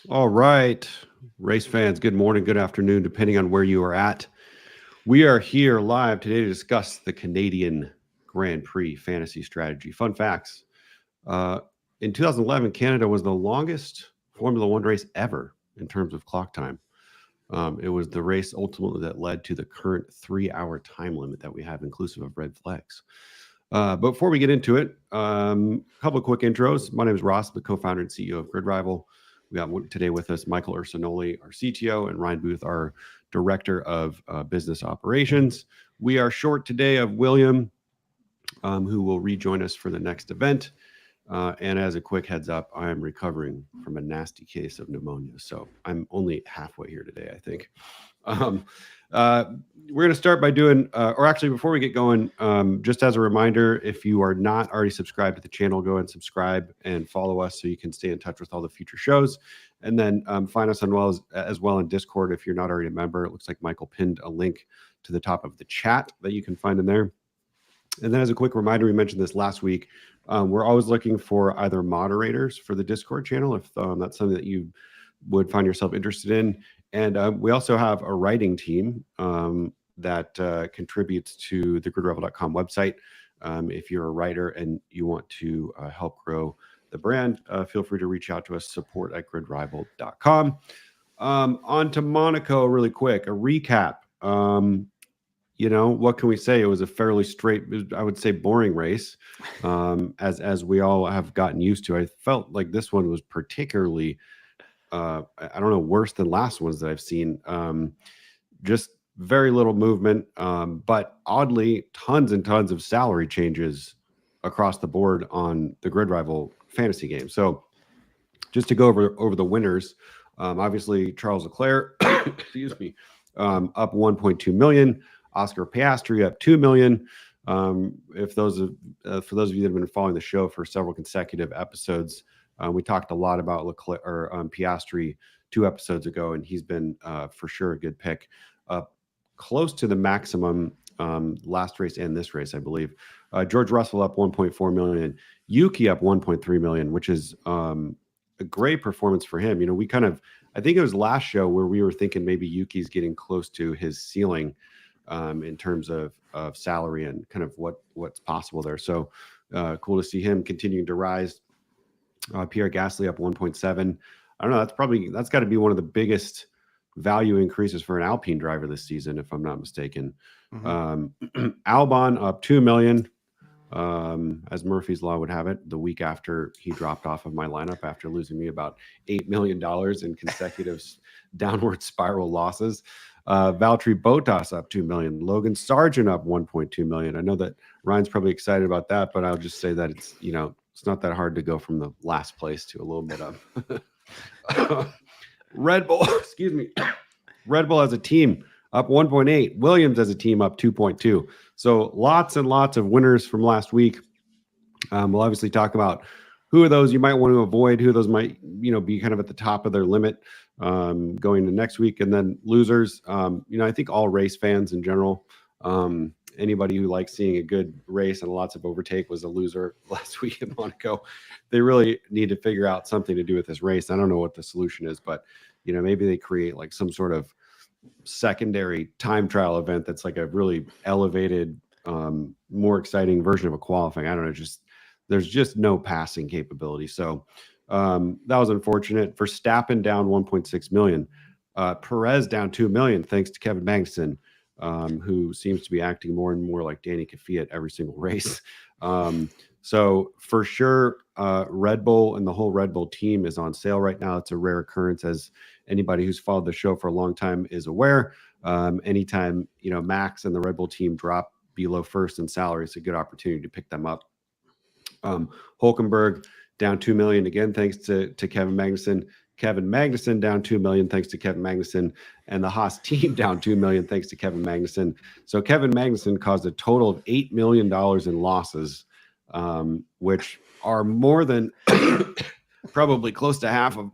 All right, race fans, good morning, good afternoon, depending on where you are at. We are here live today to discuss the Canadian Grand Prix fantasy strategy. Fun facts. Uh, in 2011, Canada was the longest Formula One race ever in terms of clock time. It was the race ultimately that led to the current 3 hour time limit that we have, inclusive of red flags. But before we get into it, a couple of quick intros. My name is Ross, the co-founder and CEO of GridRival. We got today with us Michael Ursinoli, our CTO, and Ryan Booth, our Director of Business Operations. We are short today of William, who will rejoin us for the next event. And as a quick heads up, I am recovering from a nasty case of pneumonia. So I'm only halfway here today, I think. Um, we're going to start by doing, or actually, before we get going, just as a reminder, if you are not already subscribed to the channel, go and subscribe and follow us so you can stay in touch with all the future shows. And then find us as well in Discord if you're not already a member. It looks like Michael pinned a link to the top of the chat that you can find in there. And then as a quick reminder, we mentioned this last week, we're always looking for either moderators for the Discord channel, if that's something that you would find yourself interested in. And we also have a writing team that contributes to the GridRival.com website. If you're a writer and you want to help grow the brand, feel free to reach out to us, support@GridRival.com. On to Monaco really quick, a recap. What can we say? It was a fairly straight, I would say, boring race, as we all have gotten used to. I felt like this one was particularly, I don't know, worse than last ones that I've seen. Just very little movement, but oddly, tons and tons of salary changes across the board on the GridRival fantasy game. So just to go over the winners, obviously Charles Leclerc, excuse me, up 1.2 million. Oscar Piastri up 2 million. For those of you that have been following the show for several consecutive episodes, we talked a lot about Leclerc or Piastri 2 episodes ago, and he's been for sure a good pick. Close to the maximum last race and this race, I believe. George Russell up 1.4 million. Yuki up 1.3 million, which is a great performance for him. I think it was last show where we were thinking maybe Yuki's getting close to his ceiling in terms of salary and kind of what's possible there. So cool to see him continuing to rise. Pierre Gasly up 1.7. I don't know. That's got to be one of the biggest value increases for an Alpine driver this season, if I'm not mistaken. Mm-hmm. Albon up 2 million. As Murphy's Law would have it, the week after he dropped off of my lineup after losing me about $8 million in consecutive downward spiral losses. Valtteri Bottas up 2 million. Logan Sargent up 1.2 million. I know that Ryan's probably excited about that, but I'll just say that it's not that hard to go from the last place to a little bit of Red Bull. Excuse me. Red Bull as a team up 1.8. Williams as a team up 2.2. So lots and lots of winners from last week. We'll obviously talk about who are those you might want to avoid, who those might be kind of at the top of their limit going to next week, and then losers. I think all race fans in general, anybody who likes seeing a good race and lots of overtake was a loser last week in Monaco. They really need to figure out something to do with this race. I don't know what the solution is, but maybe they create like some sort of secondary time trial event that's like a really elevated, more exciting version of a qualifying. I don't know, there's just no passing capability. So that was unfortunate. Verstappen down 1.6 million. Perez down 2 million thanks to Kevin Magnussen, who seems to be acting more and more like Danny Kvyat every single race. So for sure, Red Bull and the whole Red Bull team is on sale right now. It's a rare occurrence, as anybody who's followed the show for a long time is aware. Anytime Max and the Red Bull team drop below first in salary, it's a good opportunity to pick them up. Hulkenberg down 2 million again thanks to Kevin Magnussen. Kevin Magnussen down 2 million thanks to Kevin Magnussen, and the Haas team down 2 million thanks to Kevin Magnussen. So Kevin Magnussen caused a total of $8 million in losses, which are more than probably close to half of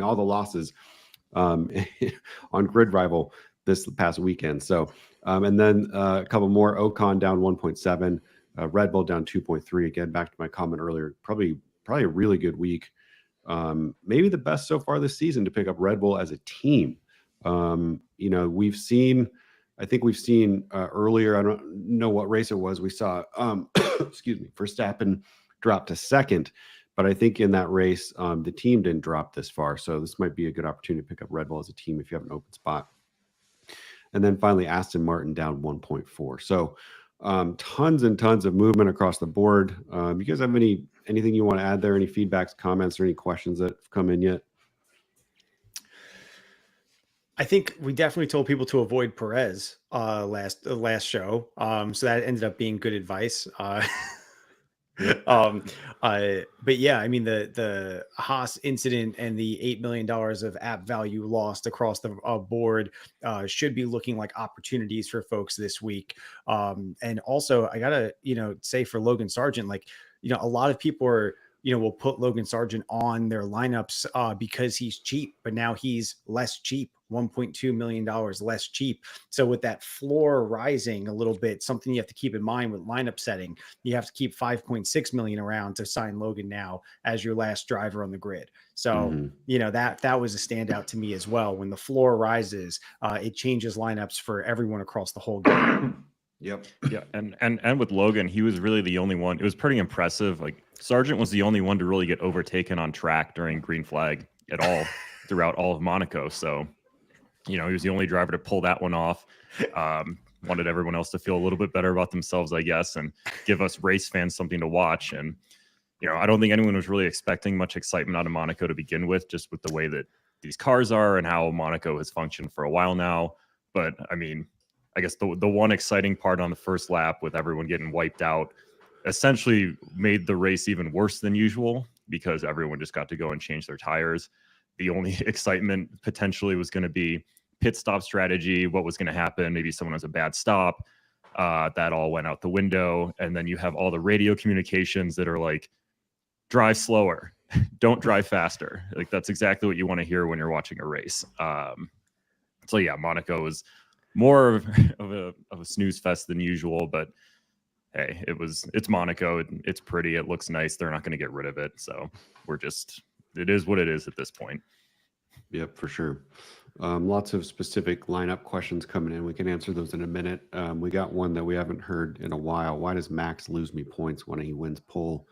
all the losses on GridRival this past weekend. So and then a couple more. Ocon down 1.7, Red Bull down 2.3. Again, back to my comment earlier, probably a really good week maybe the best so far this season to pick up Red Bull as a team. I think we've seen earlier, I don't know what race it was, we saw, excuse me, Verstappen drop to second, but I think in that race, the team didn't drop this far. So this might be a good opportunity to pick up Red Bull as a team if you have an open spot. And then finally, Aston Martin down 1.4. So tons and tons of movement across the board. You guys have anything you want to add there? Any feedbacks, comments, or any questions that have come in yet? I think we definitely told people to avoid Perez last show. So that ended up being good advice. But yeah, I mean the Haas incident and the $8 million of app value lost across the board should be looking like opportunities for folks this week. And also I gotta say for Logan Sargent, like a lot of people are will put Logan Sargent on their lineups because he's cheap, but now he's less cheap, $1.2 million less cheap. So with that floor rising a little bit, something you have to keep in mind with lineup setting, you have to keep 5.6 million around to sign Logan now as your last driver on the grid. So, that was a standout to me as well. When the floor rises, it changes lineups for everyone across the whole game. Yep. Yeah. And with Logan, he was really the only one. It was pretty impressive. Like Sargent was the only one to really get overtaken on track during green flag at all throughout all of Monaco. So, he was the only driver to pull that one off. Wanted everyone else to feel a little bit better about themselves, I guess, and give us race fans something to watch. And, I don't think anyone was really expecting much excitement out of Monaco to begin with, just with the way that these cars are and how Monaco has functioned for a while now. But I mean, I guess the one exciting part on the first lap with everyone getting wiped out essentially made the race even worse than usual because everyone just got to go and change their tires. The only excitement potentially was going to be pit stop strategy, what was going to happen. Maybe someone has a bad stop. That all went out the window. And then you have all the radio communications that are like, drive slower, don't drive faster. Like that's exactly what you want to hear when you're watching a race. So yeah, Monaco was more of a snooze fest than usual, but hey, it's Monaco. It's pretty. It looks nice. They're not going to get rid of it. So it is what it is at this point. Yep, for sure. Lots of specific lineup questions coming in. We can answer those in a minute. We got one that we haven't heard in a while. Why does Max lose me points when he wins pole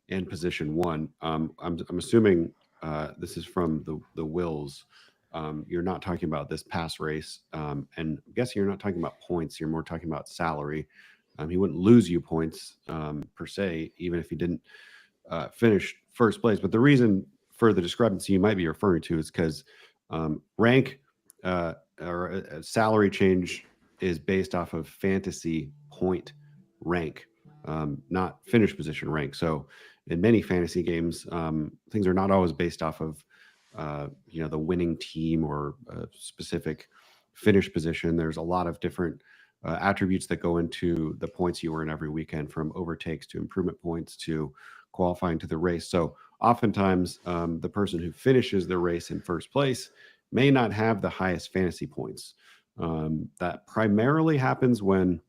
and position one? I'm assuming this is from the Wills. You're not talking about this past race, and I'm guessing you're not talking about points. You're more talking about salary. He wouldn't lose you points per se, even if he didn't finish first place. But the reason for the discrepancy you might be referring to is because rank or a salary change is based off of fantasy point rank, not finish position rank. So in many fantasy games, things are not always based off of the winning team or a specific finish position. There's a lot of different attributes that go into the points you earn every weekend, from overtakes to improvement points to qualifying to the race. So oftentimes the person who finishes the race in first place may not have the highest fantasy points. That primarily happens when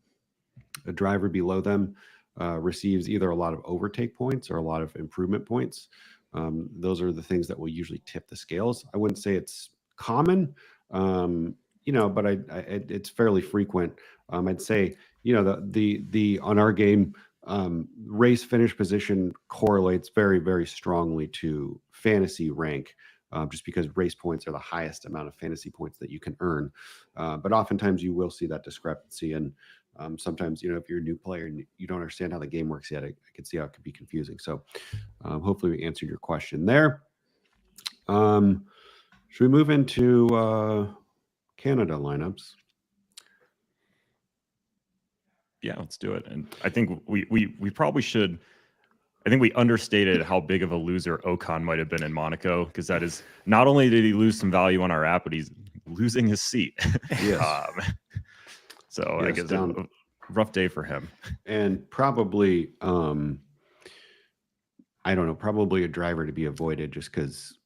a driver below them receives either a lot of overtake points or a lot of improvement points. Those are the things that will usually tip the scales. I wouldn't say it's common, but it's fairly frequent. I'd say, the on our game, race finish position correlates very, very strongly to fantasy rank, just because race points are the highest amount of fantasy points that you can earn. But oftentimes you will see that discrepancy. And sometimes, if you're a new player and you don't understand how the game works yet, I can see how it could be confusing. So hopefully we answered your question there. Should we move into Canada lineups? Yeah, let's do it. And I think we probably should. I think we understated how big of a loser Ocon might have been in Monaco, because that is, not only did he lose some value on our app, but he's losing his seat. Yes. So yes, I guess a rough day for him. And probably, I don't know, probably a driver to be avoided, just because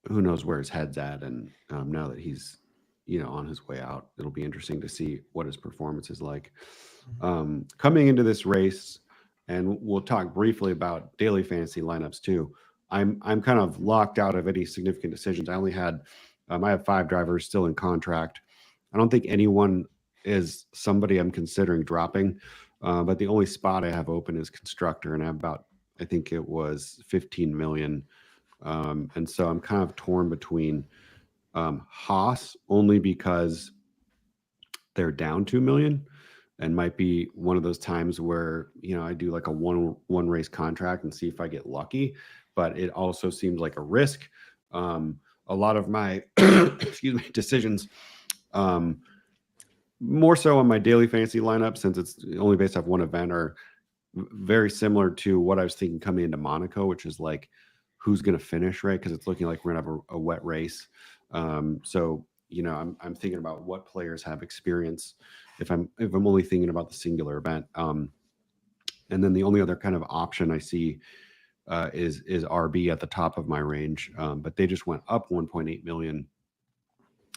who knows where his head's at. And now that he's, on his way out, it'll be interesting to see what his performance is like. Coming into this race, and we'll talk briefly about daily fantasy lineups too. I'm kind of locked out of any significant decisions. I only had I have 5 drivers still in contract. I don't think anyone is somebody I'm considering dropping, but the only spot I have open is Constructor, and I have about, I think it was 15 million. And so I'm kind of torn between Haas, only because they're down 2 million, and might be one of those times where, you know, I do like a one race contract and see if I get lucky, but it also seems like a risk. A lot of my excuse me, decisions, more so on my daily fantasy lineup, since it's only based off one event, are very similar to what I was thinking coming into Monaco, which is like who's going to finish, right? Because it's looking like we're gonna have a wet race. So you know, I'm thinking about what players have experience if I'm only thinking about the singular event. And then the only other kind of option I see is RB at the top of my range, but they just went up 1.8 million.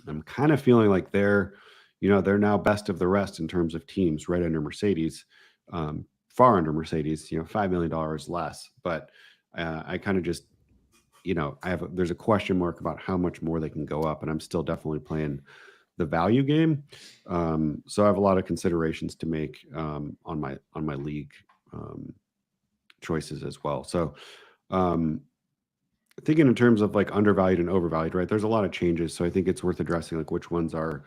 I'm kind of feeling like they're now best of the rest in terms of teams, right under Mercedes, far under Mercedes, $5 million less. But I kind of just, there's a question mark about how much more they can go up, and I'm still definitely playing the value game. So I have a lot of considerations to make on my league choices as well. So thinking in terms of like undervalued and overvalued, right? There's a lot of changes, so I think it's worth addressing like which ones are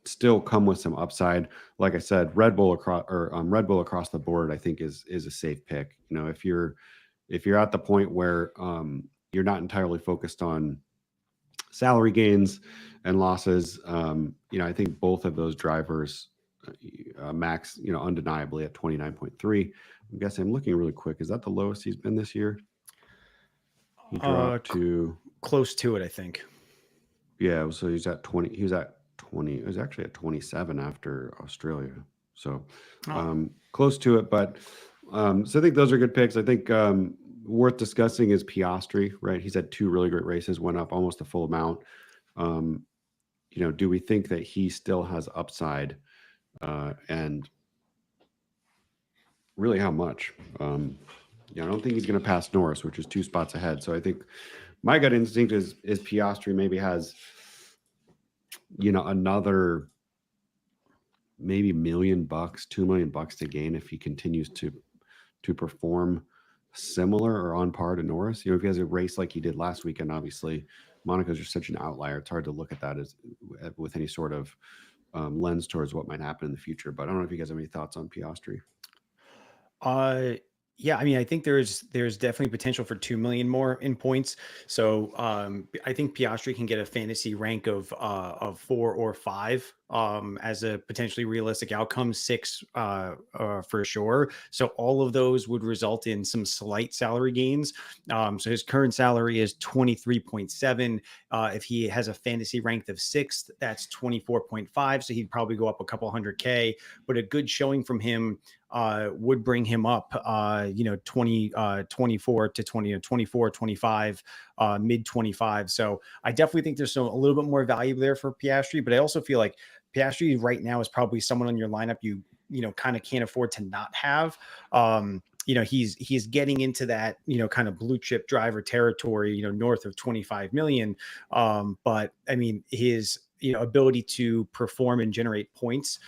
still come with some upside. Like I said, Red Bull across the board, I think is a safe pick. If you're at the point where you're not entirely focused on salary gains and losses, I think both of those drivers max, undeniably at 29.3. I'm guessing, I'm looking really quick. Is that the lowest he's been this year? He dropped to close to it, I think. Yeah, so he's at 20. He was at 20. It was actually at 27 after Australia. So close to it. But so I think those are good picks. I think worth discussing is Piastri, right? He's had 2 really great races, went up almost the full amount. Do we think that he still has upside? And really, how much? I don't think he's going to pass Norris, which is 2 spots ahead. So I think my gut instinct is Piastri maybe has, another maybe $1 million, $2 million to gain if he continues to perform similar or on par to Norris. If he has a race like he did last weekend, obviously Monaco's just such an outlier. It's hard to look at that as with any sort of lens towards what might happen in the future. But I don't know if you guys have any thoughts on Piastri. Yeah, I mean, I think there's definitely potential for 2 million more in points. So I think Piastri can get a fantasy rank of 4 or 5 as a potentially realistic outcome, 6 for sure. So all of those would result in some slight salary gains. So his current salary is 23.7. If he has a fantasy rank of 6th, that's 24.5. So he'd probably go up a couple $100K. But a good showing from him would bring him up, 24 to 20, 24, 25, mid 25. So I definitely think there's a little bit more value there for Piastri, but I also feel like Piastri right now is probably someone on your lineup you kind of can't afford to not have. He's getting into that, kind of blue chip driver territory, north of 25 million. But I mean, his, ability to perform and generate points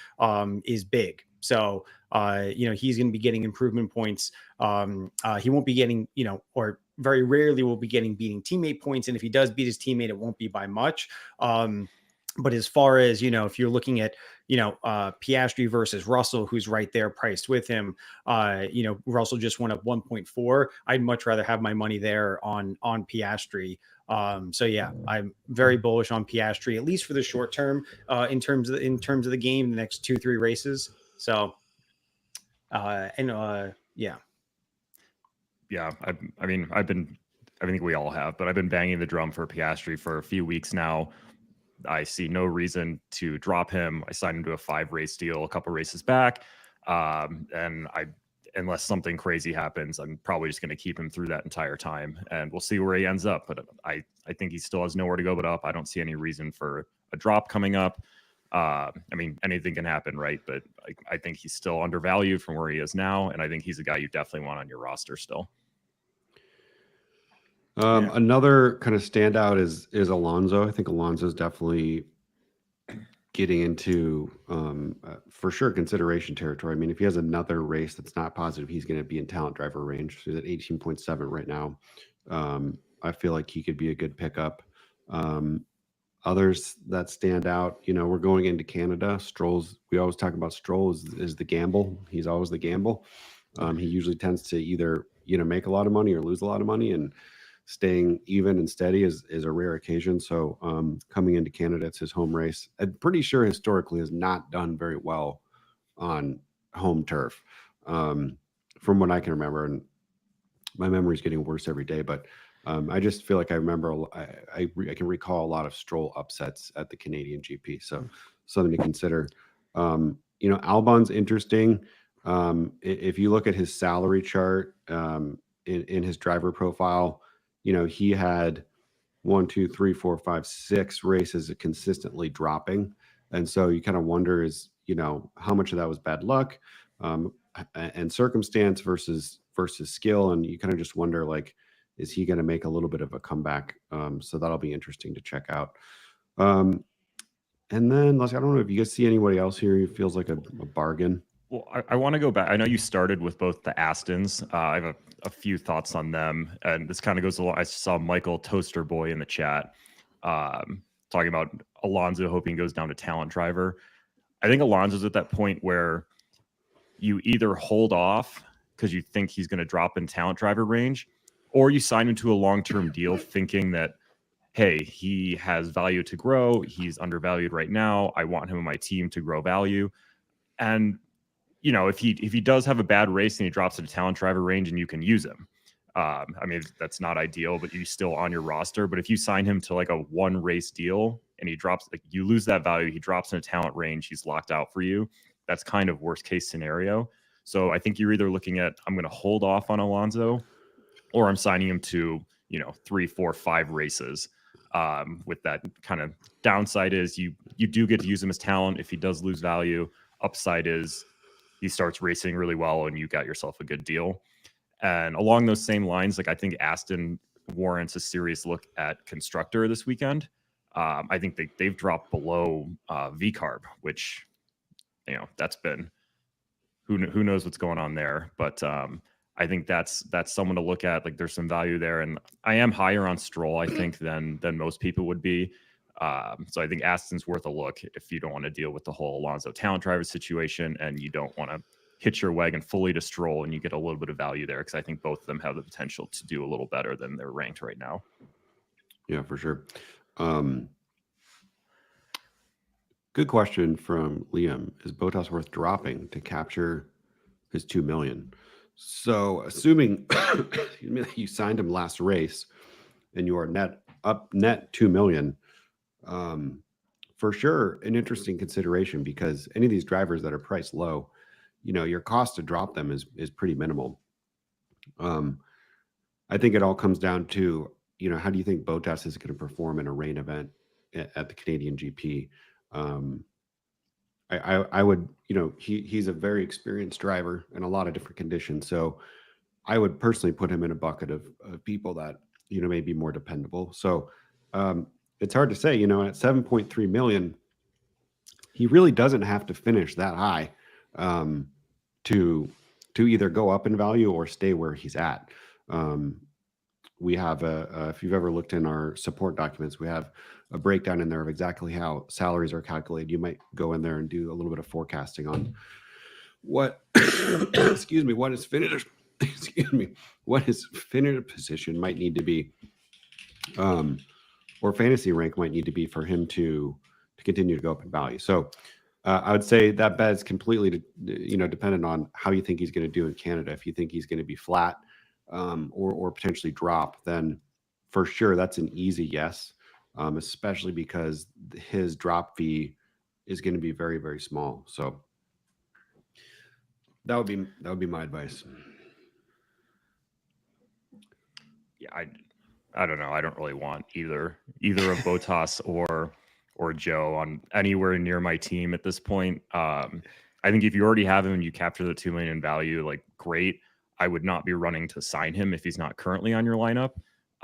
is big. So, he's going to be getting improvement points. He won't be getting, or very rarely will be getting beating teammate points. And if he does beat his teammate, it won't be by much. But as far as, if you're looking at, Piastri versus Russell, who's right there priced with him, Russell just went up 1.4. I'd much rather have my money there on Piastri. So yeah, I'm very bullish on Piastri, at least for the short term, in terms of the game, the next 2-3 races. So, yeah. I think we all have, but I've been banging the drum for Piastri for a few weeks now. I see no reason to drop him. I signed him to a 5-race deal a couple races back. Unless something crazy happens, I'm probably just going to keep him through that entire time, and we'll see where he ends up. But I think he still has nowhere to go but up. I don't see any reason for a drop coming up. I mean, anything can happen, right? But I think he's still undervalued from where he is now, and I think he's a guy you definitely want on your roster still. Yeah. Another kind of standout is Alonso. I think Alonso's definitely getting into for sure consideration territory. I mean, if he has another race that's not positive, he's going to be in talent driver range. So he's at 18.7 right now. I feel like he could be a good pickup. Others that stand out, we're going into Canada. We always talk about Stroll is the gamble. He's always the gamble. He usually tends to either, make a lot of money or lose a lot of money, and staying even and steady is a rare occasion. So coming into Canada, it's his home race. I'm pretty sure historically has not done very well on home turf, from what I can remember. And my memory is getting worse every day, but I just feel like I remember, I can recall a lot of Stroll upsets at the Canadian GP. So something to consider. Albon's interesting. If you look at his salary chart in his driver profile, he had 1, 2, 3, 4, 5, 6 races consistently dropping. And so you kind of wonder how much of that was bad luck and circumstance versus skill. And you kind of just wonder, like, is he going to make a little bit of a comeback? So that'll be interesting to check out. And then, I don't know if you guys see anybody else here who feels like a bargain. Well, I want to go back. I know you started with both the Astons. I have a few thoughts on them, and this kind of goes along. I saw Michael Toaster Boy in the chat talking about Alonso hoping goes down to talent driver. I think Alonso's at that point where you either hold off because you think he's going to drop in talent driver range, or you sign him to a long-term deal thinking that, hey, he has value to grow. He's undervalued right now. I want him on my team to grow value. And if he does have a bad race and he drops to the talent driver range and you can use him, I mean, that's not ideal, but he's still on your roster. But if you sign him to like a 1 race deal and he drops, like, you lose that value, he drops in a talent range, he's locked out for you. That's kind of worst case scenario. So I think you're either looking at, I'm going to hold off on Alonso, or I'm signing him to, 3, 4, 5 races. With that kind of downside is you do get to use him as talent if he does lose value. Upside is he starts racing really well and you got yourself a good deal. And along those same lines, like, I think Aston warrants a serious look at Constructor this weekend. I think they've dropped below VCARB, which, that's been who knows what's going on there. But I think that's someone to look at. Like, there's some value there, and I am higher on Stroll, I think, than most people would be. So I think Aston's worth a look if you don't want to deal with the whole Alonso talent driver situation and you don't want to hitch your wagon fully to Stroll, and you get a little bit of value there, because I think both of them have the potential to do a little better than they're ranked right now. Yeah, for sure. Good question from Liam. Is Bottas worth dropping to capture his 2 million? So assuming that you signed him last race and you are net 2 million, for sure an interesting consideration, because any of these drivers that are priced low, your cost to drop them is pretty minimal. I think it all comes down to, how do you think Bottas is going to perform in a rain event at the Canadian GP? I would, he's a very experienced driver in a lot of different conditions. So I would personally put him in a bucket of people that, may be more dependable. So it's hard to say, at 7.3 million, he really doesn't have to finish that high to either go up in value or stay where he's at. We have if you've ever looked in our support documents, we have a breakdown in there of exactly how salaries are calculated. You might go in there and do a little bit of forecasting on what, what his finished position might need to be, or fantasy rank might need to be for him to continue to go up in value. So I would say that bet is completely, dependent on how you think he's going to do in Canada. If you think he's going to be flat, or potentially drop, then for sure that's an easy yes, especially because his drop fee is going to be very, very small. So that would be my advice. Yeah, I don't know. I don't really want either of Bottas or Joe on anywhere near my team at this point. I think if you already have him and you capture the 2 million in value, like, great. I would not be running to sign him if he's not currently on your lineup.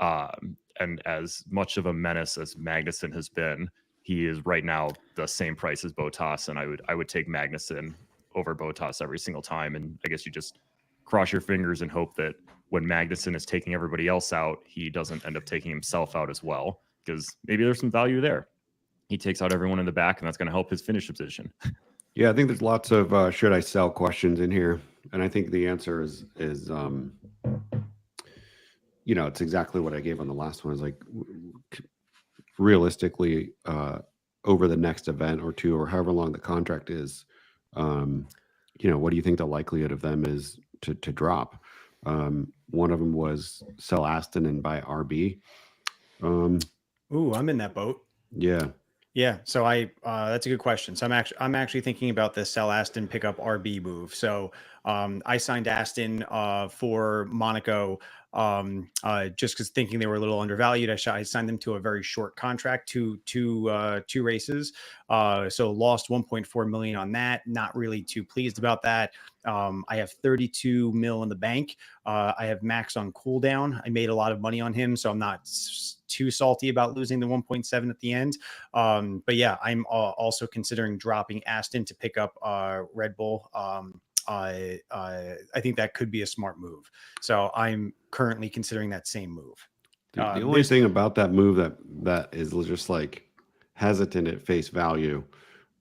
And as much of a menace as Magnussen has been, he is right now the same price as Bottas, and I would take Magnussen over Bottas every single time. And I guess you just cross your fingers and hope that when Magnussen is taking everybody else out, he doesn't end up taking himself out as well, because maybe there's some value there. He takes out everyone in the back, and that's going to help his finish position. Yeah, I think there's lots of should I sell questions in here, and I think the answer is it's exactly what I gave on the last one. Is like realistically, over the next event or two, or however long the contract is, what do you think the likelihood of them is to drop? One of them was sell Aston and buy RB. Ooh, I'm in that boat. Yeah. Yeah, so that's a good question. So I'm actually thinking about the sell Aston pick up RB move. So I signed Aston for Monaco just because thinking they were a little undervalued. I signed them to a very short contract, two races. So lost 1.4 million on that. Not really too pleased about that. I have 32 mil in the bank. I have Max on cooldown. I made a lot of money on him, so I'm not too salty about losing the 1.7 at the end. But yeah, I'm also considering dropping Aston to pick up Red Bull. I think that could be a smart move. So I'm currently considering that same move. The only thing about that move that is just like hesitant at face value,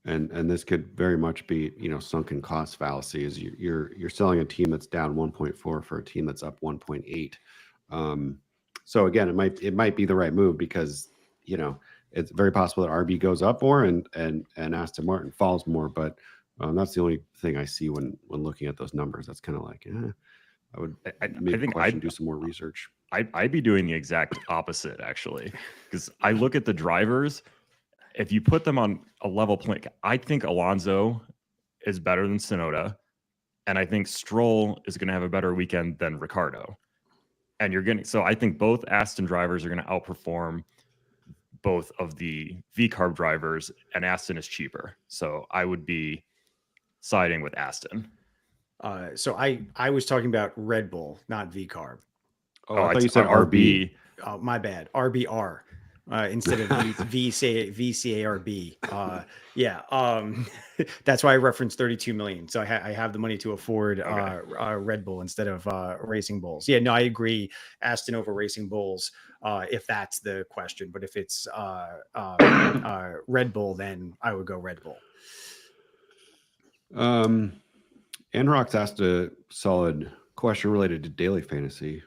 and this could very much be sunken cost fallacy, is you're selling a team that's down 1.4 for a team that's up 1.8. So again, it might be the right move because it's very possible that RB goes up more and Aston Martin falls more, but that's the only thing I see when looking at those numbers. That's kind of like, I would do some more research. I'd be doing the exact opposite, actually, because I look at the drivers. If you put them on a level plane, I think Alonso is better than Tsunoda, and I think Stroll is going to have a better weekend than Ricciardo. And so I think both Aston drivers are going to outperform both of the V-carb drivers, and Aston is cheaper. So I would be siding with Aston. So I was talking about Red Bull, not V-carb. Oh, I thought you said RB. Oh, my bad. RBR instead of VCARB. Yeah. That's why I referenced 32 million. So I have the money to afford Red Bull instead of Racing Bulls. Yeah, no, I agree. Aston over Racing Bulls, if that's the question. But if it's Red Bull, then I would go Red Bull. Anrox asked a solid question related to daily fantasy.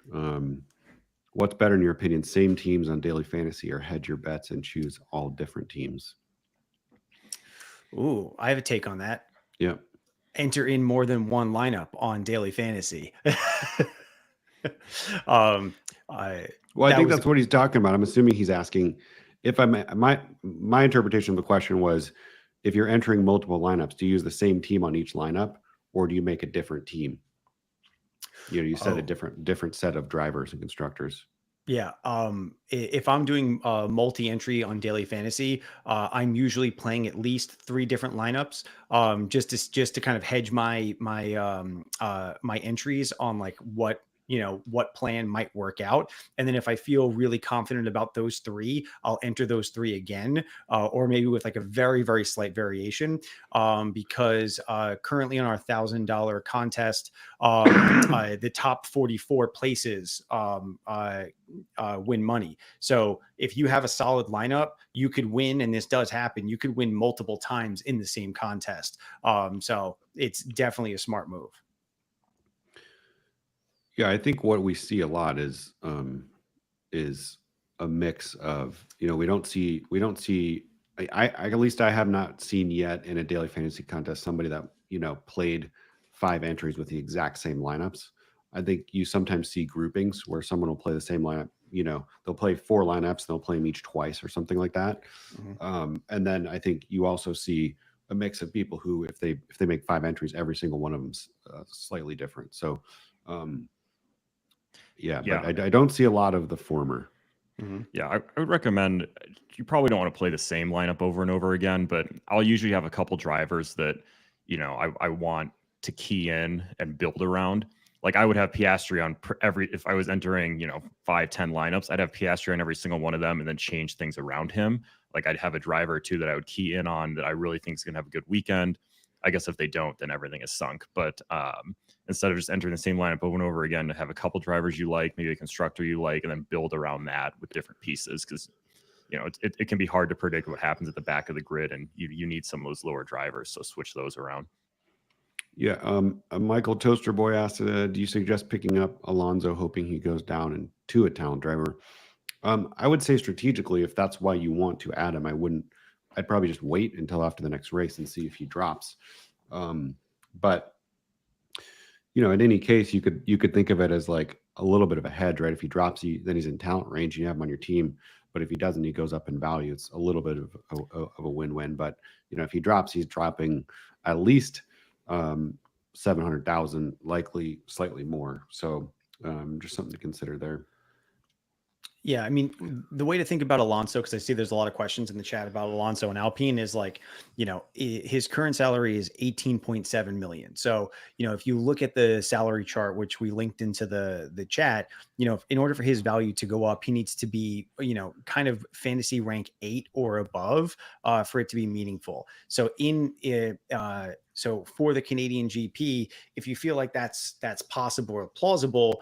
What's better in your opinion, same teams on daily fantasy, or hedge your bets and choose all different teams? Ooh, I have a take on that. Yeah. Enter in more than one lineup on daily fantasy. I think that's what he's talking about. I'm assuming he's asking if my interpretation of the question was, if you're entering multiple lineups, do you use the same team on each lineup, or do you make a different team? You said a different set of drivers and constructors. Yeah. If I'm doing multi-entry on daily fantasy, I'm usually playing at least 3 different lineups, just to kind of hedge my entries on like what plan might work out. And then if I feel really confident about those 3, I'll enter those 3 again, or maybe with like a very, very slight variation, because currently on our $1,000 contest, the top 44 places win money. So if you have a solid lineup, you could win, and this does happen, you could win multiple times in the same contest. So it's definitely a smart move. Yeah, I think what we see a lot is a mix of, we don't see I at least I have not seen yet in a daily fantasy contest somebody that played 5 entries with the exact same lineups. I think you sometimes see groupings where someone will play the same lineup. They'll play 4 lineups and they'll play them each twice or something like that. Mm-hmm. And then I think you also see a mix of people who, if they make 5 entries, every single one of them's slightly different. So. But I don't see a lot of the former. Mm-hmm. Yeah, I would recommend, you probably don't want to play the same lineup over and over again, but I'll usually have a couple drivers that, I want to key in and build around. like I would have Piastri on if I was entering, 5-10 lineups, I'd have Piastri on every single one of them and then change things around him. Like I'd have a driver or two that I would key in on that I really think is going to have a good weekend. I guess if they don't, then everything is sunk. But instead of just entering the same lineup over and over again, to have a couple drivers you like, maybe a constructor you like, and then build around that with different pieces. Because, it can be hard to predict what happens at the back of the grid, and you need some of those lower drivers. So switch those around. Yeah. Michael Toaster Boy asked, do you suggest picking up Alonso, hoping he goes down and to a talent driver? I would say strategically, if that's why you want to add him, I'd probably just wait until after the next race and see if he drops. But in any case, you could think of it as like a little bit of a hedge, right? If he drops, then he's in talent range, you have him on your team. But if he doesn't, he goes up in value. It's a little bit of a win-win. But if he drops, he's dropping at least 700,000, likely slightly more. So just something to consider there. Yeah, I mean, the way to think about Alonso, because I see there's a lot of questions in the chat about Alonso and Alpine, is like, his current salary is 18.7 million. So, if you look at the salary chart, which we linked into the chat, in order for his value to go up, he needs to be, kind of fantasy rank 8 or above for it to be meaningful. So so for the Canadian GP, if you feel like that's possible or plausible,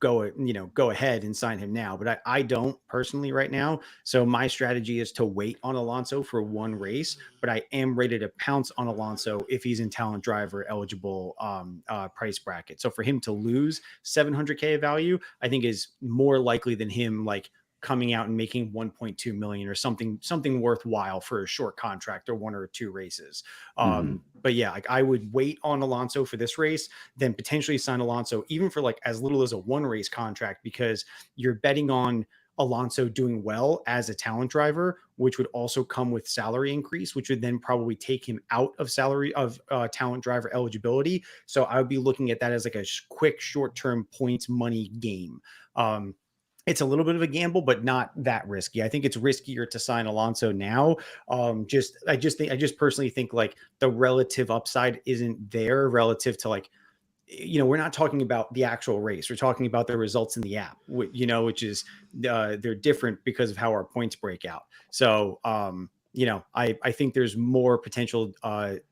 go ahead and sign him now. But I don't personally right now. So my strategy is to wait on Alonso for one race, but I am ready to pounce on Alonso if he's in talent driver eligible price bracket. So for him to lose 700K of value, I think is more likely than him like coming out and making 1.2 million or something worthwhile for a short contract or 1 or 2 races. But yeah, like I would wait on Alonso for this race, then potentially sign Alonso even for like as little as a 1 race contract, because you're betting on Alonso doing well as a talent driver, which would also come with salary increase, which would then probably take him out of talent driver eligibility. So I would be looking at that as like a quick short-term points money game. It's a little bit of a gamble, but not that risky. I think it's riskier to sign Alonso now. I just personally think like the relative upside isn't there relative to like, we're not talking about the actual race. We're talking about the results in the app, which is they're different because of how our points break out. So, I think there's more potential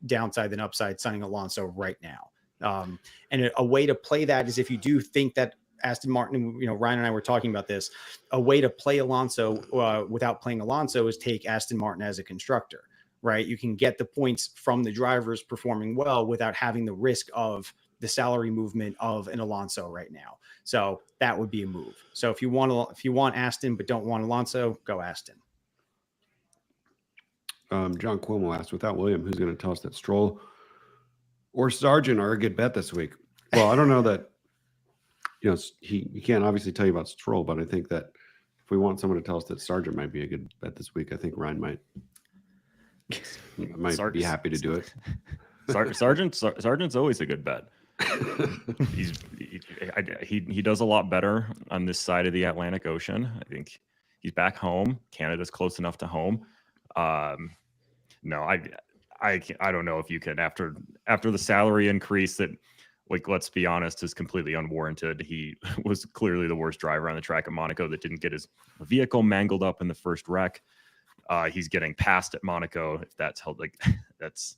downside than upside signing Alonso right now. And a way to play that is if you do think that Aston Martin, Ryan and I were talking about this, a way to play Alonso without playing Alonso is take Aston Martin as a constructor, right? You can get the points from the drivers performing well without having the risk of the salary movement of an Alonso right now. So that would be a move. So if you want Aston but don't want Alonso, go Aston. John Cuomo asked, without William, who's going to tell us that Stroll or Sargent are a good bet this week? Well, I don't know that. He can't obviously tell you about Stroll, but I think that if we want someone to tell us that Sargent might be a good bet this week, I think Ryan might be happy to do it. Sargent's always a good bet. He does a lot better on this side of the Atlantic Ocean. I think he's back home. Canada's close enough to home. No, I don't know if you can after the salary increase that. Like, let's be honest, is completely unwarranted. He was clearly the worst driver on the track at Monaco that didn't get his vehicle mangled up in the first wreck. He's getting passed at Monaco. If that's held, that's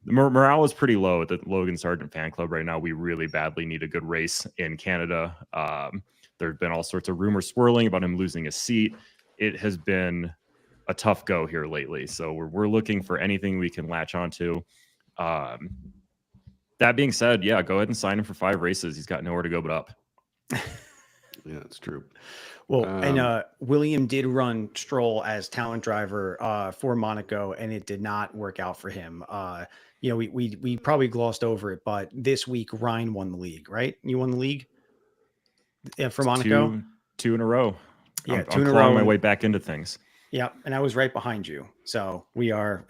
morale is pretty low at the Logan Sargent fan club right now. We really badly need a good race in Canada. There have been all sorts of rumors swirling about him losing his seat. It has been a tough go here lately. So we're looking for anything we can latch onto. That being said, yeah, go ahead and sign him for 5 races. He's got nowhere to go but up. Yeah, that's true. Well, and William did run Stroll as talent driver for Monaco, and it did not work out for him. We probably glossed over it, but this week Ryan won the league, right? You won the league for Monaco? Two in a row. Yeah, I'm two in a clawing row. my way back into things. Yeah, and I was right behind you. So we are...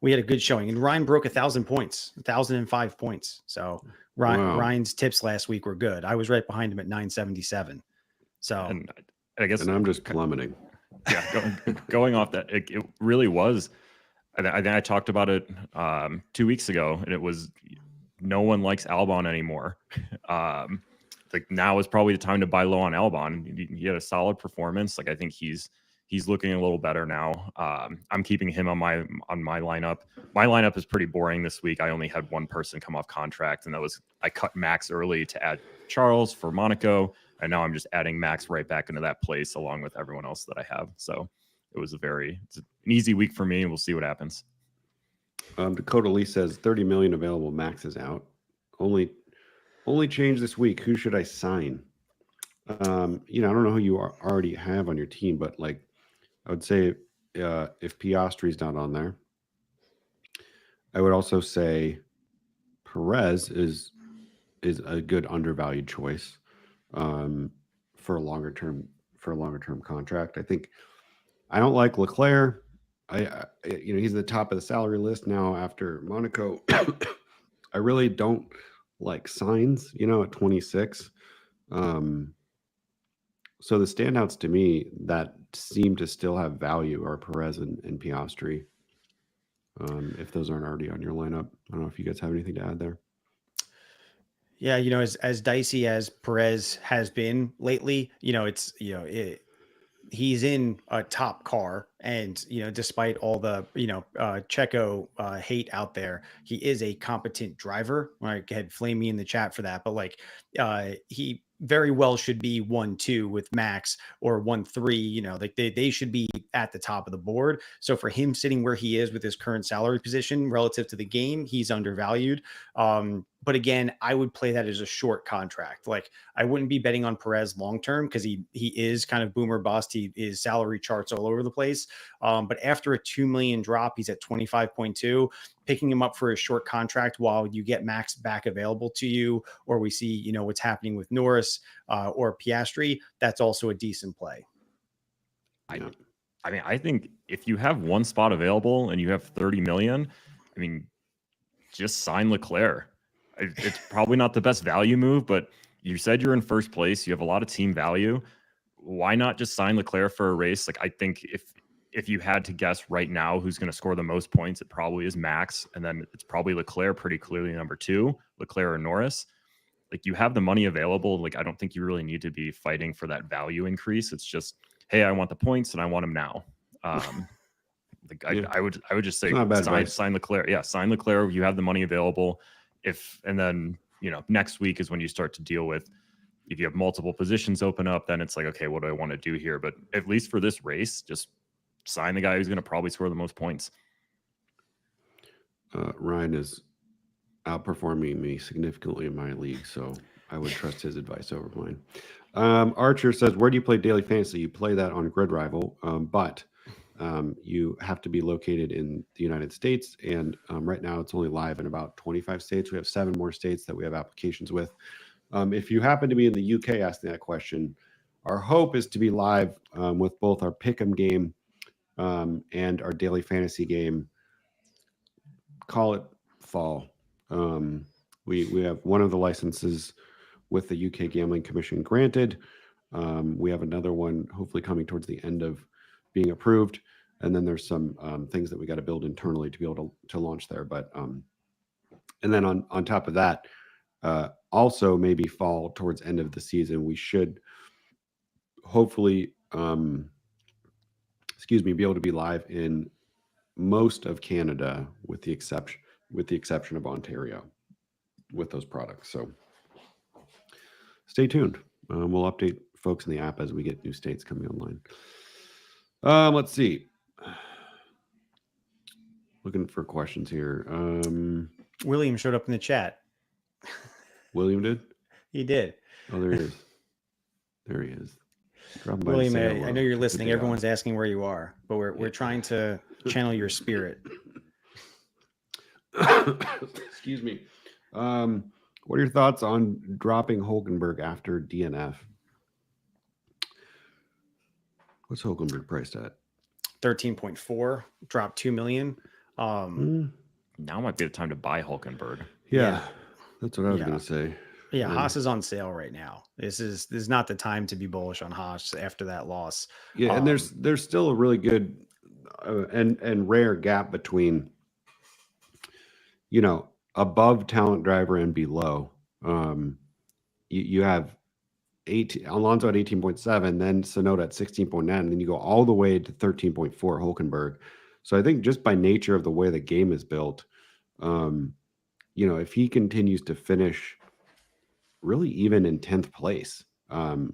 We had a good showing, and Ryan broke 1,000 points, 1,005 points. So Ryan's tips last week were good. I was right behind him at 977. So, and I guess, and I'm just plummeting. Yeah, going off that, it really was. I talked about it 2 weeks ago, and it was no one likes Albon anymore. Like now is probably the time to buy low on Albon. He had a solid performance. Like I think he's looking a little better now. I'm keeping him on my lineup. My lineup is pretty boring this week. I only had one person come off contract, and that was I cut Max early to add Charles for Monaco, and now I'm just adding Max right back into that place along with everyone else that I have. So it was it's an easy week for me, and we'll see what happens. Dakota Lee says 30 million available. Max is out. Only change this week. Who should I sign? I don't know who you already have on your team, but like I would say if Piastri's not on there, I would also say Perez is a good undervalued choice for a longer term contract. I think I don't like Leclerc. He's at the top of the salary list now after Monaco. I really don't like Sainz, at 26. So the standouts to me that seem to still have value are Perez and Piastri. If those aren't already on your lineup, I don't know if you guys have anything to add there. Yeah, as dicey as Perez has been lately, he's in a top car, and despite all the Checo hate out there, he is a competent driver. I had flame me in the chat for that, but he very well should be 1-2 with Max or 1-3. They should be at the top of the board. So for him sitting where he is with his current salary position relative to the game, he's undervalued. But again, I would play that as a short contract. I wouldn't be betting on Perez long term because he is kind of boomer bust. His salary charts all over the place. But after a 2 million drop, he's at 25.2. Picking him up for a short contract while you get Max back available to you, or we see what's happening with Norris or Piastri, that's also a decent play. I think if you have one spot available and you have 30 million, just sign Leclerc. It's probably not the best value move, but you said you're in first place. You have a lot of team value. Why not just sign Leclerc for a race? I think if you had to guess right now who's going to score the most points, it probably is Max, and then it's probably Leclerc pretty clearly number 2, Leclerc or Norris. You have the money available. I don't think you really need to be fighting for that value increase. It's just, hey, I want the points and I want them now. I would just say sign Leclerc. Yeah, sign Leclerc. You have the money available. And then next week is when you start to deal with, if you have multiple positions open up, then it's okay, what do I want to do here? But at least for this race, just sign the guy who's going to probably score the most points. Ryan is outperforming me significantly in my league, so I would trust his advice over mine. Archer says, where do you play daily fantasy? You play that on GridRival, but you have to be located in the United States, and right now it's only live in about 25 states. We have 7 more states that we have applications with. If you happen to be in the UK asking that question, our hope is to be live with both our Pick'em game and our daily fantasy game. Call it fall. We have one of the licenses with the UK Gambling Commission granted. We have another one hopefully coming towards the end of being approved, and then there's some things that we got to build internally to be able to launch there. But and then on top of that, also maybe fall towards end of the season, we should hopefully be able to be live in most of Canada with the exception of Ontario with those products. So stay tuned. We'll update folks in the app as we get new states coming online. Let's see. Looking for questions here. William showed up in the chat. William did? He did. Oh, there he is. There he is. William, I know you're listening. Everyone's asking where you are, but we're trying to channel your spirit. Excuse me. What are your thoughts on dropping Hulkenberg after DNF? What's Hulkenberg priced at? 13.4, dropped 2 million. Now might be the time to buy Hulkenberg. Yeah. That's what I was going to say. Yeah, Haas is on sale right now. This is not the time to be bullish on Haas after that loss. Yeah, and there's still a really good and rare gap between, above talent driver and below. You have Alonso at 18.7, then Tsunoda at 16.9, and then you go all the way to 13.4 Hulkenberg. So I think just by nature of the way the game is built, if he continues to finish really even in 10th place, the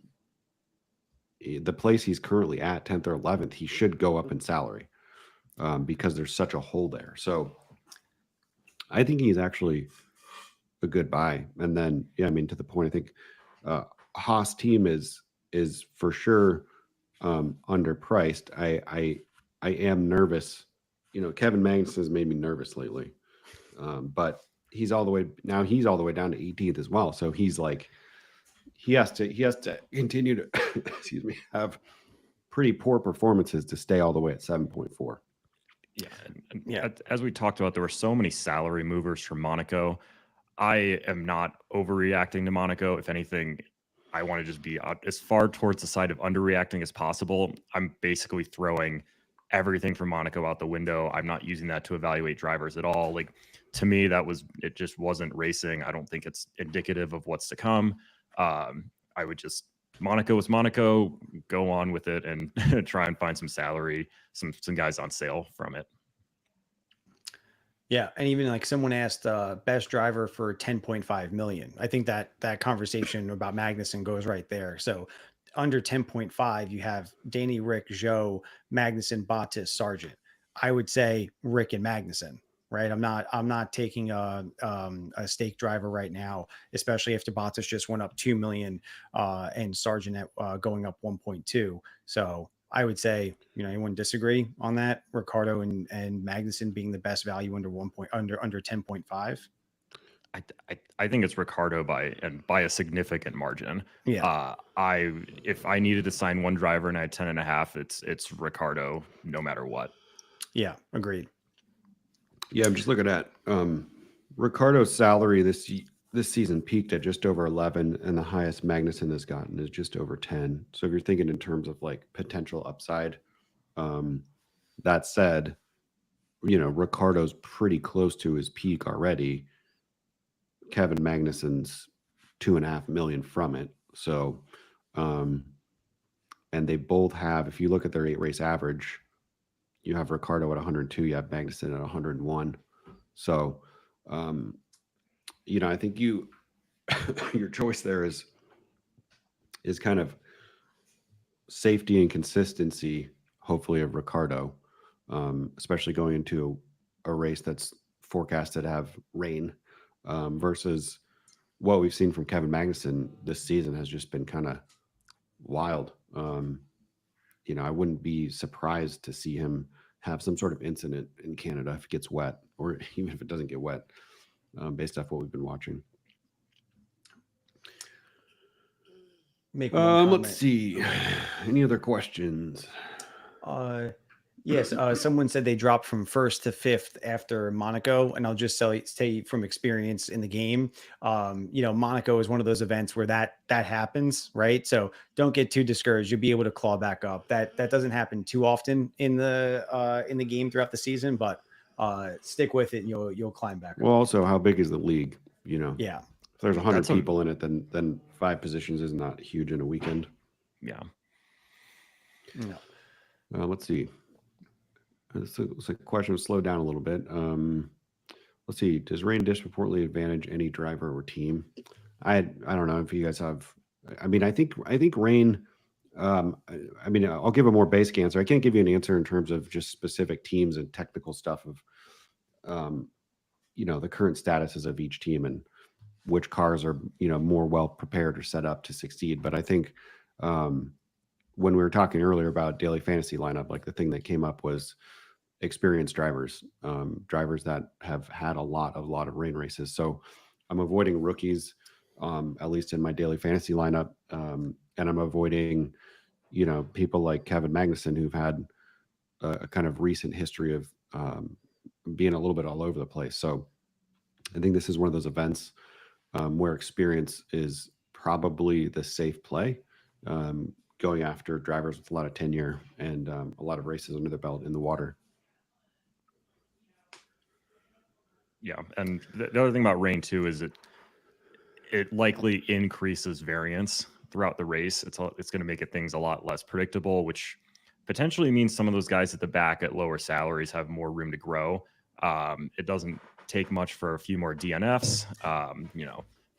place he's currently at, 10th or 11th, he should go up in salary because there's such a hole there. So I think he's actually a good buy. And then, to the point, I think Haas team is for sure underpriced. I am nervous. Kevin Magnussen has made me nervous lately, but he's all the way down to 18th as well. So he's like, he has to continue to excuse me, have pretty poor performances to stay all the way at 7.4. Yeah, as we talked about, there were so many salary movers from Monaco. I am not overreacting to Monaco. If anything, I want to just be as far towards the side of underreacting as possible. I'm basically throwing everything from Monaco out the window. I'm not using that to evaluate drivers at all. Like, to me, it just wasn't racing. I don't think it's indicative of what's to come. I would just, Monaco is Monaco, go on with it and try and find some salary, some guys on sale from it. Yeah, and even like someone asked best driver for 10.5 million. I think that conversation about Magnussen goes right there. So under 10.5, you have Danny, Rick, Zhou, Magnussen, Bottas, Sargent. I would say Rick and Magnussen, right? I'm not taking a stake driver right now, especially after Bottas just went up 2 million and Sargent at going up 1.2. So I would say, anyone disagree on that? Ricardo and Magnussen being the best value under under 10.5. I think it's Ricardo by a significant margin. Yeah. If I needed to sign one driver and I had 10.5, it's Ricardo no matter what. Yeah, agreed. Yeah, I'm just looking at Ricardo's salary this season peaked at just over 11, and the highest Magnussen has gotten is just over 10. So if you're thinking in terms of like potential upside, that said, Ricardo's pretty close to his peak already. Kevin Magnussen's 2.5 million from it. So, and they both have, if you look at their 8-race average, you have Ricardo at 102, you have Magnussen at 101. So, I think your choice there is kind of safety and consistency, hopefully, of Ricardo, especially going into a race that's forecasted to have rain, versus what we've seen from Kevin Magnussen this season has just been kind of wild. I wouldn't be surprised to see him have some sort of incident in Canada if it gets wet, or even if it doesn't get wet, based off what we've been watching. Let's see. Any other questions? Yes. Someone said they dropped from 1st to 5th after Monaco, and I'll just say from experience in the game, Monaco is one of those events where that happens, right? So don't get too discouraged. You'll be able to claw back up. That doesn't happen too often in the game throughout the season, but stick with it and you'll climb back up. Well, also, how big is the league? Yeah. If there's 100 people in it, then 5 positions is not huge in a weekend. Yeah. No. Let's see. It's a question to slow down a little bit. Let's see. Does rain disproportionately advantage any driver or team? I don't know if you guys have. I think rain. I'll give a more basic answer. I can't give you an answer in terms of just specific teams and technical stuff of, the current statuses of each team and which cars are more well prepared or set up to succeed. But I think when we were talking earlier about daily fantasy lineup, like the thing that came up was experienced drivers, drivers that have had a lot of rain races. So I'm avoiding rookies, at least in my daily fantasy lineup, and I'm avoiding people like Kevin Magnussen who've had a kind of recent history of being a little bit all over the place. So I think this is one of those events where experience is probably the safe play, going after drivers with a lot of tenure and a lot of races under their belt in the water. Yeah, and the other thing about rain too is it likely increases variance throughout the race. It's going to make things a lot less predictable, which potentially means some of those guys at the back at lower salaries have more room to grow. It doesn't take much for a few more DNFs.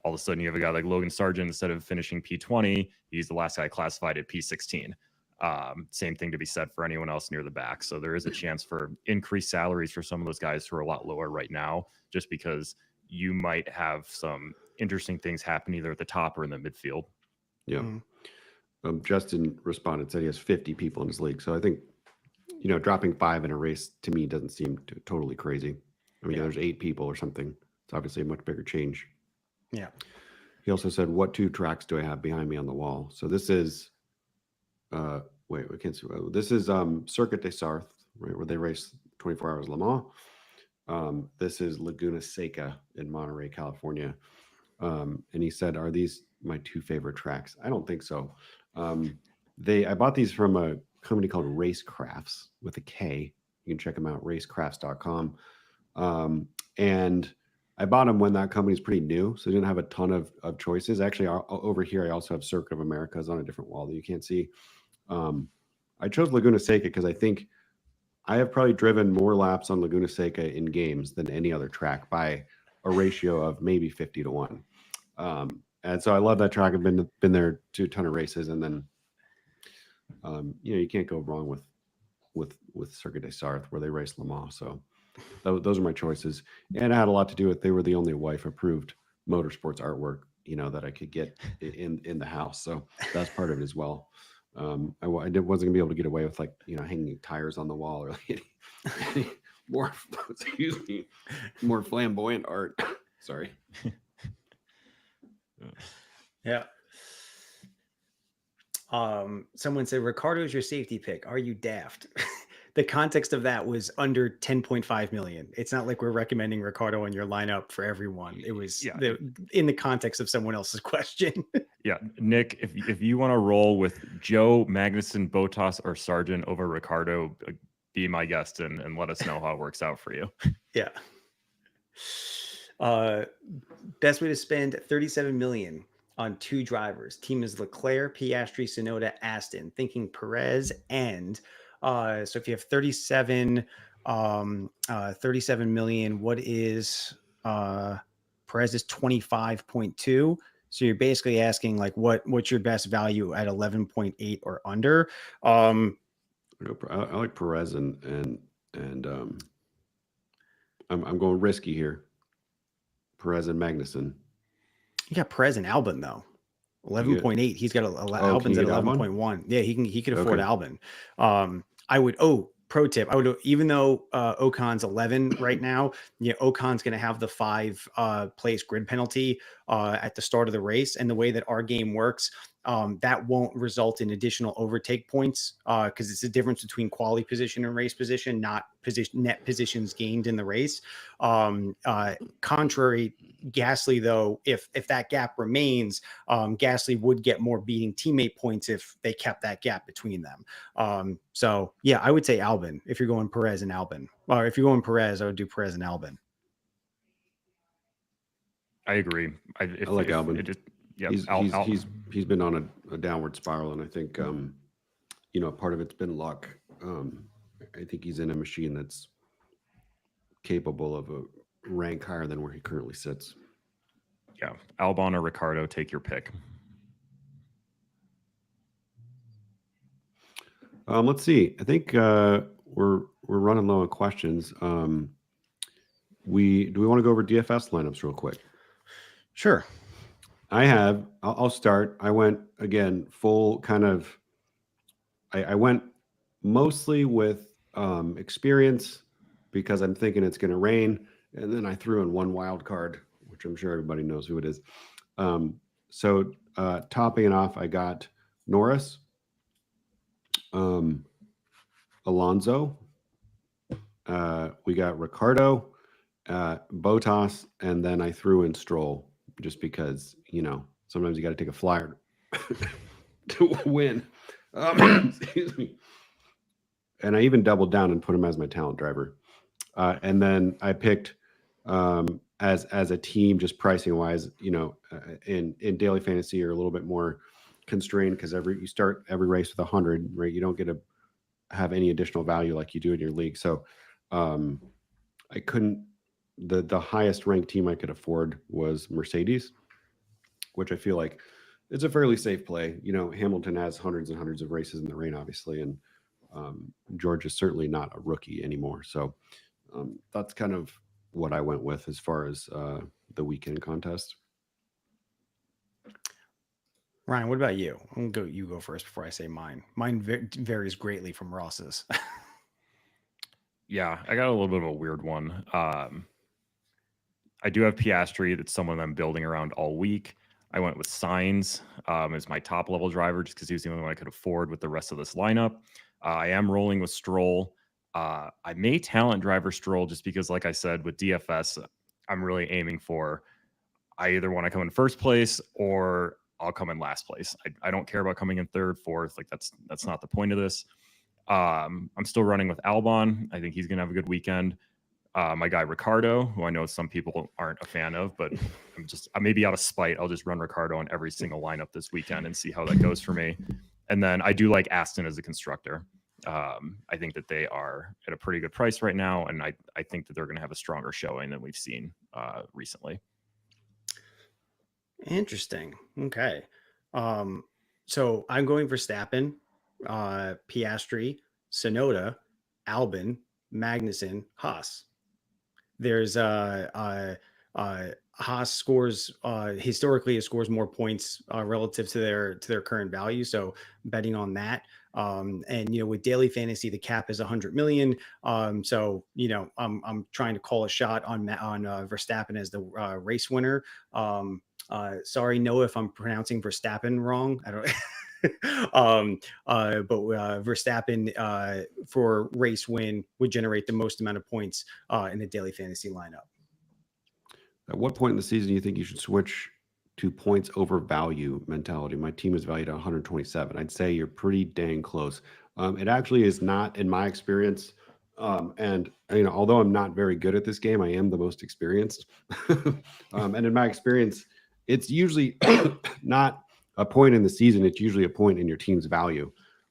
All of a sudden you have a guy like Logan Sargent, instead of finishing P20, he's the last guy classified at P16. Same thing to be said for anyone else near the back. So there is a chance for increased salaries for some of those guys who are a lot lower right now, just because you might have some interesting things happen either at the top or in the midfield. Yeah. Justin responded, said he has 50 people in his league. So I think, dropping 5 in a race to me doesn't seem totally crazy. I mean, there's 8 people or something. It's obviously a much bigger change. Yeah. He also said, what 2 tracks do I have behind me on the wall? So this is, we can't see. This is Circuit des Sarthes, right, where they race 24 Hours Le Mans. This is Laguna Seca in Monterey, California. And he said, are these my 2 favorite tracks? I don't think so. I bought these from a company called Racecrafts with a K. You can check them out, racecrafts.com. And I bought them when that company's pretty new, so they didn't have a ton of choices. Actually, over here, I also have Circuit of Americas on a different wall that you can't see. I chose Laguna Seca because I think I have probably driven more laps on Laguna Seca in games than any other track by a ratio of maybe 50 to 1. And so I love that track. I've been there to a ton of races, and then you can't go wrong with Circuit des Sarthes where they race Le Mans. So those are my choices, and it had a lot to do with they were the only wife-approved motorsports artwork that I could get in the house. So that's part of it as well. I wasn't gonna be able to get away with hanging tires on the wall or any more more flamboyant art. Sorry. Yeah. Someone said Ricardo is your safety pick. Are you daft? The context of that was under 10.5 million. It's not like we're recommending Ricardo in your lineup for everyone. It was in the context of someone else's question. Yeah, Nick, if you want to roll with Joe, Magnussen, Bottas, or Sargent over Ricardo, be my guest and let us know how it works out for you. Yeah. Best way to spend 37 million on 2 drivers. Team is Leclerc, Piastri, Tsunoda, Aston. Thinking Perez and so if you have 37 million, what is Perez is 25.2. So you're basically asking what's your best value at 11.8 or under. I like Perez and I'm going risky here. Perez and Magnussen. You got Perez and Albon though. 11.8. He's got Albon's at 11.1. Yeah, he could afford Albon. I would pro tip. I would, even though Ocon's 11 right now, Ocon's going to have the 5 place grid penalty at the start of the race. And the way that our game works, that won't result in additional overtake points because it's the difference between quality position and race position, not net positions gained in the race. Contrary, Gasly, though, if that gap remains, Gasly would get more beating teammate points if they kept that gap between them. So yeah, I would say Albon if you're going Perez and Albon, or if you're going Perez, I would do Perez and Albon. I agree. I like Albon. He's been on a downward spiral, and I think part of it's been luck. I think he's in a machine that's capable of a rank higher than where he currently sits. Yeah, Albon or Ricardo, take your pick. Let's see. I think we're running low on questions. Do we want to go over DFS lineups real quick? Sure. I'll start. I went again full kind of. I went mostly with experience because I'm thinking it's going to rain, and then I threw in one wild card, which I'm sure everybody knows who it is. So topping it off, I got Norris, Alonso. We got Ricardo, Bottas, and then I threw in Stroll just because sometimes you got to take a flyer to win. Excuse me. And I even doubled down and put him as my talent driver. And then I picked as a team, just pricing wise, in daily fantasy, you're a little bit more constrained because you start every race with 100, right? You don't get to have any additional value like you do in your league. So I couldn't. The highest ranked team I could afford was Mercedes, which I feel like it's a fairly safe play. Hamilton has hundreds and hundreds of races in the rain, obviously, and George is certainly not a rookie anymore. So that's kind of what I went with as far as the weekend contest. Ryan, what about you? You go first before I say mine. Mine varies greatly from Ross's. Yeah, I got a little bit of a weird one. I do have Piastri. That's someone I'm building around all week. I went with Sainz as my top level driver just because he was the only one I could afford with the rest of this lineup. I am rolling with Stroll. I may talent driver Stroll just because, like I said, with DFS, I'm really aiming for I either want to come in first place or I'll come in last place. I don't care about coming in third, fourth. Like that's not the point of this. I'm still running with Albon. I think he's going to have a good weekend. My guy Ricardo, who I know some people aren't a fan of, but I may be out of spite. I'll just run Ricardo on every single lineup this weekend and see how that goes for me. And then I do like Aston as a constructor. I think that they are at a pretty good price right now, and I think that they're going to have a stronger showing than we've seen recently. Interesting. Okay. So I'm going for Verstappen, Piastri, Sonoda, Albon, Magnussen, Haas. There's Haas scores historically it scores more points relative to their current value. So betting on that. And with daily fantasy, the cap is 100 million. So I'm trying to call a shot on Verstappen as the race winner. Sorry, Noah, if I'm pronouncing Verstappen wrong. I don't. But Verstappen for race win would generate the most amount of points in the daily fantasy lineup. At what point in the season do you think you should switch to points over value mentality? My team is valued at 127. I'd say you're pretty dang close. It actually is not, in my experience. And although I'm not very good at this game, I am the most experienced. And in my experience, it's usually not a point in the season. It's usually a point in your team's value.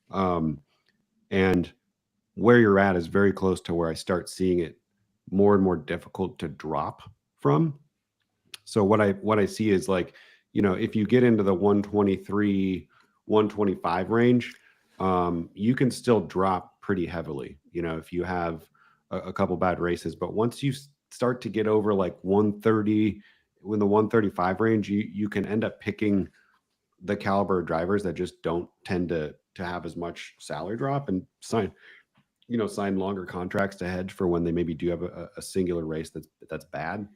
And where you're at is very close to where I start seeing it more and more difficult to drop from. So what I see is like, if you get into the 123, 125 range, you can still drop pretty heavily, if you have a couple bad races. But once you start to get over like 130, in the 135 range, you can end up picking the caliber of drivers that just don't tend to have as much salary drop and sign longer contracts to hedge for when they maybe do have a singular race that's bad.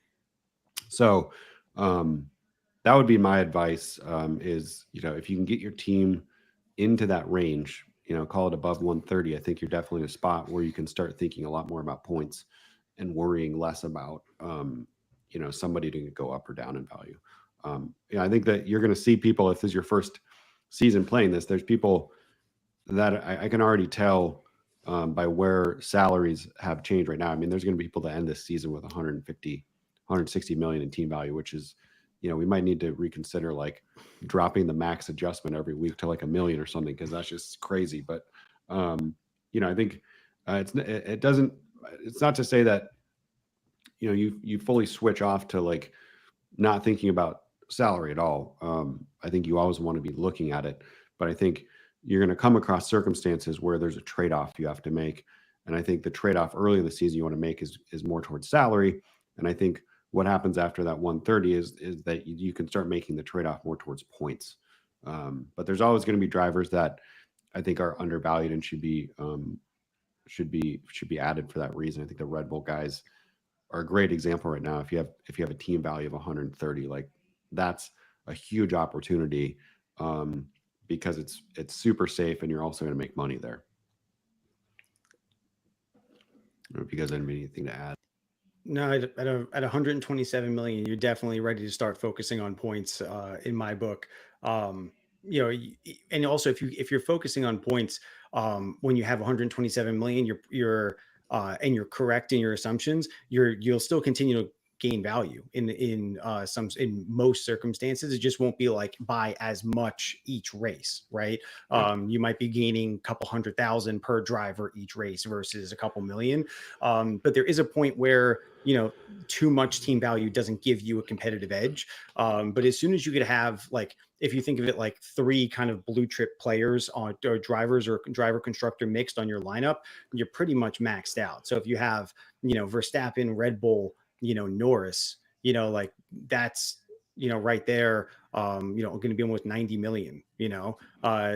So that would be my advice, is, if you can get your team into that range, call it above 130, I think you're definitely in a spot where you can start thinking a lot more about points and worrying less about, somebody to go up or down in value. I think that you're going to see people, if this is your first season playing this, there's people that I can already tell by where salaries have changed right now. I mean, there's going to be people that end this season with 150, 160 million in team value, which is, we might need to reconsider like dropping the max adjustment every week to like $1 million or something, because that's just crazy. But I think it's not to say that you fully switch off to like not thinking about salary at all. I think you always want to be looking at it, but I think you're going to come across circumstances where there's a trade-off you have to make. And I think the trade-off early in the season you want to make is more towards salary. And I think what happens after that 130 is that you can start making the trade-off more towards points. But there's always going to be drivers that I think are undervalued and should be added for that reason. I think the Red Bull guys are a great example right now. If you have a team value of 130, like that's a huge opportunity, because it's super safe and you're also going to make money there. I don't know if you guys have anything to add. No, at 127 million, you're definitely ready to start focusing on points in my book. And also if you're focusing on points, when you have 127 million, you're and you're correct in your assumptions, you'll still continue to gain value in most circumstances. It just won't be like by as much each race, right? You might be gaining a couple 100,000 per driver each race versus a couple million. But there is a point where, you know, too much team value doesn't give you a competitive edge. But as soon as you could have, like, if you think of it like 3 kind of blue chip players on, or drivers or driver constructor mixed on your lineup, you're pretty much maxed out. So if you have, you know, Verstappen, Red Bull, you know, Norris, you know, like that's, you know, right there, you know, going to be almost 90 million, you know.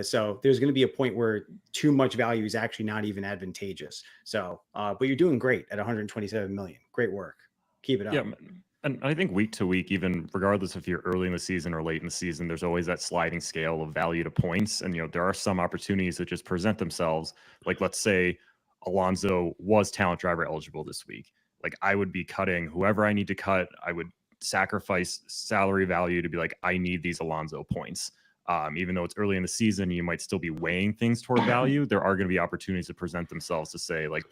So there's going to be a point where too much value is actually not even advantageous. So, but you're doing great at 127 million. Great work. Keep it up. Yeah. And I think week to week, even regardless if you're early in the season or late in the season, there's always that sliding scale of value to points. And, you know, there are some opportunities that just present themselves. Like, let's say Alonso was talent driver eligible this week. Like, I would be cutting whoever I need to cut. I would sacrifice salary value to be like, I need these Alonso points. Even though it's early in the season, you might still be weighing things toward value. There are going to be opportunities to present themselves to say, like,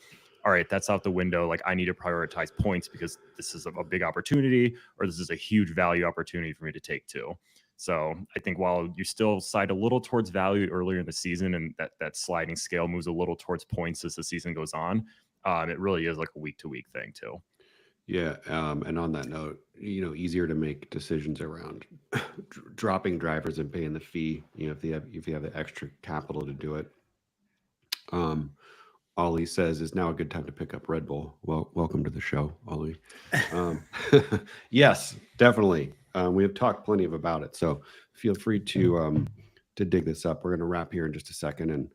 all right, that's out the window. Like, I need to prioritize points because this is a big opportunity, or this is a huge value opportunity for me to take too. So I think while you still side a little towards value earlier in the season, and that sliding scale moves a little towards points as the season goes on, it really is like a week to week thing too. Yeah, and on that note, you know, easier to make decisions around dropping drivers and paying the fee. You know, if you have the extra capital to do it. Ollie says is now a good time to pick up Red Bull. Well, welcome to the show, Ollie. Yes, definitely. We have talked plenty about it, so feel free to dig this up. We're going to wrap here in just a second, and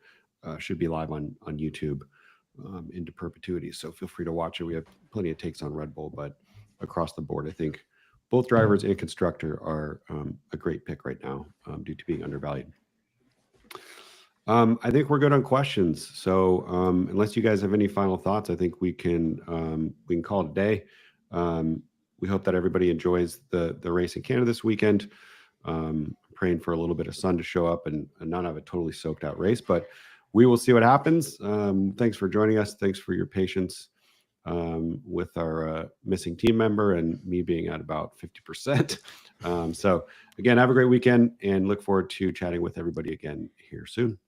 should be live on YouTube into perpetuity. So feel free to watch it. We have plenty of takes on Red Bull, but across the board, I think both drivers and constructor are a great pick right now due to being undervalued. I think we're good on questions. So unless you guys have any final thoughts, I think we can call it a day. We hope that everybody enjoys the race in Canada this weekend. Praying for a little bit of sun to show up and not have a totally soaked out race, but we will see what happens. Thanks for joining us. Thanks for your patience with our missing team member and me being at about 50%. So again, have a great weekend and look forward to chatting with everybody again here soon.